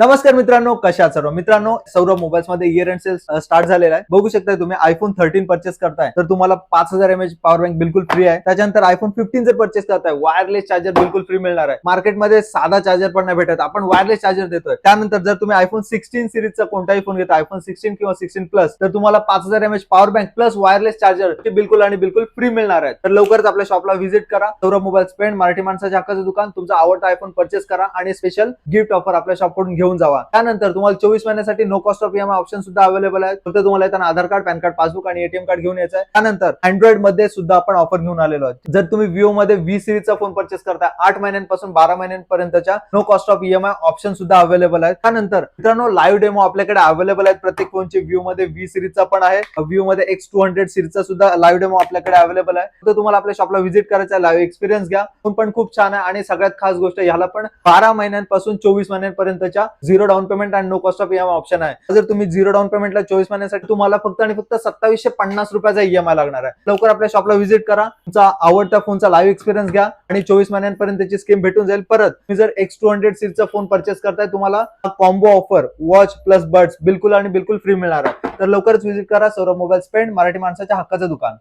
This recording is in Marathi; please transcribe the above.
नमस्कार मित्रांनो, कशा आहात सर्व मित्रांनो. सौरभ मोबाईल्स मध्ये इयर एंड सेल स्टार्ट झालेला आहे. बघू शकता तुम्ही आयफोन 13 परचेस करताय तर तुम्हाला 5000 mAh पॉवर बँक बिलकुल फ्री आहे. त्याच्यानंतर आयफोन 15 जर परचेस करताय वायरलेस चार्जर बिलकुल फ्री मिळणार आहे. मार्केटमध्ये साधा चार्जर पण नाही भेटत, आपण वायरलेस चार्जर देतोय. त्यानंतर जर तुम्ही आयफोन 16 सिरीजचा कोणताही फोन घेता, आयफोन 16 किंवा 16 प्लस, तर तुम्हाला 5000 mAh power bank plus wireless charger ते बिलकुल आणि बिलकुल फ्री मिळणार आहे. तर लवकरच आपल्या शॉपला व्हिजिट करा. सौरभ मोबाईल्स पेंड मराठी माणसाच्या हक्काचं दुकान. तुमचा आवडता आयफोन परचेस करा आणि स्पेशल गिफ्ट ऑफर आपल्या शॉपकडून घेऊन जावा. त्यानंतर तुम्हाला 24 महिन्यासाठी no cost of EMI option सुद्धा अवेलेबल आहे. फक्त तुम्हाला येताना Aadhaar card, PAN card, passbook आणि एटीएम कार्ड घेऊन यायचं आहे. त्यानंतर अँड्रॉइड मध्ये सुद्धा आपण ऑफर घेऊन आलेलो आहे. जर तुम्ही विवो मध्ये व्ही सिरीजचा फोन परचेस करताय 8 महिन्यांपासून 12 महिन्यांपर्यंतच्या no cost of EMI option सुद्धा अवेलेबल आहे. त्यानंतर मित्रांनो लाईव्ह डेमो आपल्याकडे अवेलेबल आहेत प्रत्येक फोनचे. विवो मध्ये व्ही सिरीजचा पण आहे, विवो मध्ये X200 सिरीजचा सुद्धा लाईव्ह डेमो आपल्याकडे अवेलेबल आहे. तर तुम्हाला आपल्या शॉपला व्हिजिट करायचा आहे, लाईव्ह एक्सपिरियन्स घ्या. फोन पण खूप छान आहे आणि सगळ्यात खास गोष्ट ह्याला पण 12 महिन्यांपासून 24 महिन्यांपर्यंतच्या झिरो डाऊन पेमेंट आणि no cost of EMI option आहे. जर तुम्ही झिरो डाऊन पेमेंटला 24 महिन्यासाठी तुम्हाला फक्त आणि फक्त 2750 रुपयाचा ईएमआय लागणार आहे. लवकर आपल्या शॉपला व्हिजिट करा, तुमचा आवडता फोनचा लाईव्ह एक्सपिरियन्स घ्या आणि 24 महिन्यांपर्यंतची स्कीम भेटून जाईल. परत तुम्ही जर X200 सीरीजचा फोन परचेस करताय, तुम्हाला combo offer watch plus buds बिलकुल आणि बिलकुल फ्री मिळणार आहे. तर लवकरच व्हिजिट करा सौरभ मोबाईल पेंड मराठी माणसाच्या हक्काचं दुकान.